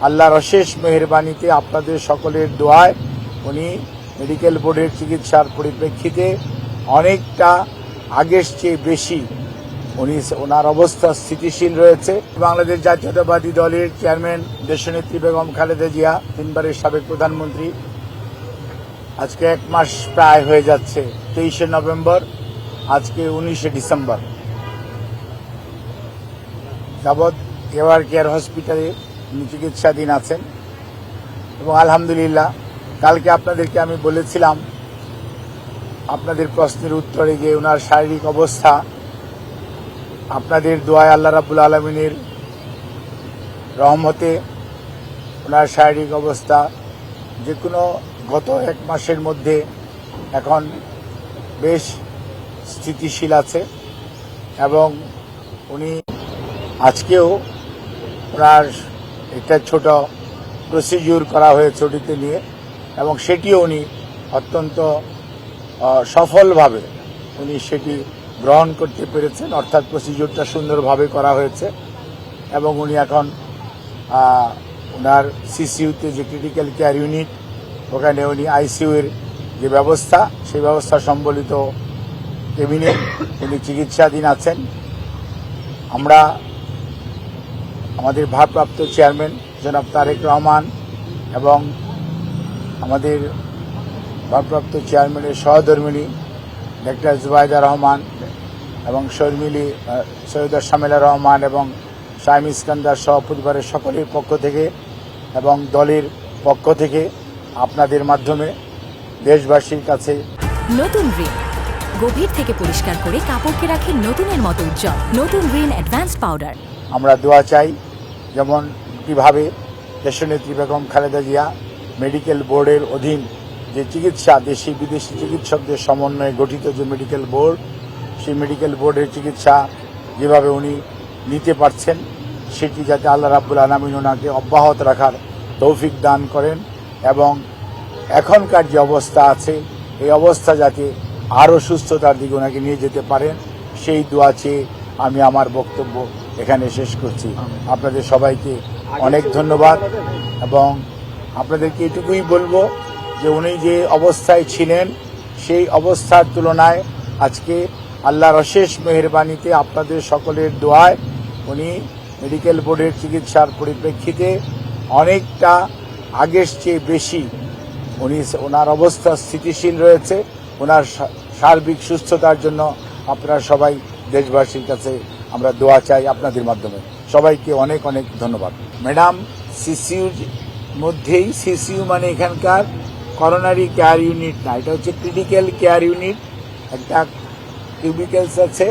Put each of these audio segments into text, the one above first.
আল্লাহর অশেষ মেহেরবানিতে আপনাদের সকলের দোয়ায় উনি মেডিকেল বোর্ডের চিকিৎসার পরিপ্রেক্ষিতে অনেকটা আগের চেয়ে বেশি ওনার অবস্থা স্থিতিশীল রয়েছে। বাংলাদেশ জাতীয়তাবাদী দলের চেয়ারম্যান দেশনেত্রী বেগম খালেদা জিয়া, 3 বারের সাবেক প্রধানমন্ত্রী, আজকে 1 মাস প্রায় হয়ে যাচ্ছে। 23শে নভেম্বর, আজকে 19শে ডিসেম্বর যাবৎ এভার কেয়ার হসপিটালে উনি চিকিৎসাধীন আছেন এবং আলহামদুলিল্লাহ কালকে আপনাদেরকে আমি বলেছিলাম আপনাদের প্রশ্নের উত্তরে যে ওনার শারীরিক অবস্থা আপনাদের দোয়ায় আল্লাহ রাব্বুল আলামিনের রহমতে ওনার শারীরিক অবস্থা যে কোনো গত 1 মাসের মধ্যে এখন বেশ স্থিতিশীল আছে এবং উনি আজকেও ওনার একটা ছোট প্রসিডিউর করা হয়েছে ওটিতে নিয়ে এবং সেটিও উনি অত্যন্ত সফলভাবে উনি সেটি গ্রহণ করতে পেরেছেন, অর্থাৎ প্রসিডিউরটা সুন্দরভাবে করা হয়েছে এবং উনি এখন ওনার সিসিইউতে যে ক্রিটিক্যাল কেয়ার ইউনিট, ওখানে উনি আইসিইউর যে ব্যবস্থা সেই ব্যবস্থা সম্বলিত কেবিনে উনি চিকিৎসাধীন আছেন। আমরা আমাদের ভারপ্রাপ্ত চেয়ারম্যান জনাব তারেক রহমান এবং আমাদের ভারপ্রাপ্ত চেয়ারম্যানের সহধর্মিণী ডাক্তার জুবাইদা রহমান এবং সৈয়দা শামিলা রহমান এবং শাইম ইস্কান্দার সহ পরিবারের সকলের পক্ষ থেকে এবং দলের পক্ষ থেকে আপনাদের মাধ্যমে দেশবাসীর কাছে নতুন রিন গভীর থেকে পরিষ্কার করে কাপড়কে রাখে নতুনের মতো উজ্জ্বল। নতুন রিন অ্যাডভান্স পাউডার। আমরা দোয়া চাই যেমন কিভাবে দেশনেত্রী বেগম খালেদা জিয়া মেডিকেল বোর্ডের অধীন যে চিকিৎসা দেশি বিদেশি চিকিৎসকদের সমন্বয়ে গঠিত যে মেডিকেল বোর্ড, সেই মেডিকেল বোর্ডের চিকিৎসা যেভাবে উনি নিতে পারছেন সেটি যাতে আল্লাহ রাব্বুল আলামিন ওনাকে অব্যাহত রাখার তৌফিক দান করেন এবং এখনকার যে অবস্থা আছে এই অবস্থা যাতে আরও সুস্থতার দিকে ওনাকে নিয়ে যেতে পারেন সেই দোয়া চেয়ে আমি আমার বক্তব্য এখানে শেষ করছি। আপনাদের সবাইকে অনেক ধন্যবাদ এবং আপনাদেরকে এটুকুই বলবো যে উনি যে অবস্থায় ছিলেন সেই অবস্থার তুলনায় আজকে আল্লাহর অশেষ মেহেরবানিতে আপনাদের সকলের দোয়ায় উনি মেডিকেল বোর্ডের চিকিৎসার পরিপ্রেক্ষিতে অনেকটা আগের চেয়ে বেশি ওনার অবস্থা স্থিতিশীল রয়েছে। ওনার সার্বিক সুস্থতার জন্য আপনারা সবাই দেশবাসীর কাছে আমরা দোয়া চাই আপনাদের মাধ্যমে। সবাইকে অনেক অনেক ধন্যবাদ। ম্যাডাম, সিসিইউর মধ্যেই, সিসিইউ মানে এখানকার করোনারি কেয়ার ইউনিট না, এটা হচ্ছে ক্রিটিক্যাল কেয়ার ইউনিট। একটা কিউবিকেলস আছে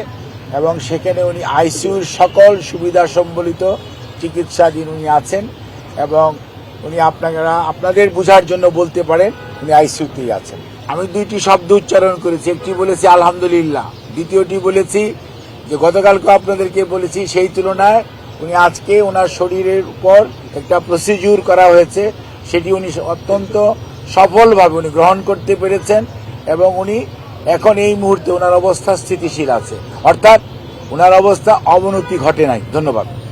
এবং সেখানে উনি আইসিইউর সকল সুবিধা সম্বলিত চিকিৎসাধীন উনি আছেন এবং উনি আপনাদের বোঝার জন্য বলতে পারেন উনি আইসিইউতেই আছেন। আমি 2টি শব্দ উচ্চারণ করেছি, একটি বলেছি আলহামদুলিল্লাহ, দ্বিতীয়টি বলেছি যে গতকালকে আপনাদেরকে বলেছি সেই তুলনায় উনি আজকে ওনার শরীরের উপর একটা প্রসিডিউর করা হয়েছে, সেটি উনি অত্যন্ত সফলভাবে উনি গ্রহণ করতে পেরেছেন এবং উনি এখন এই মুহূর্তে ওনার অবস্থা স্থিতিশীল আছে, অর্থাৎ ওনার অবস্থা অবনতি ঘটে নাই। ধন্যবাদ।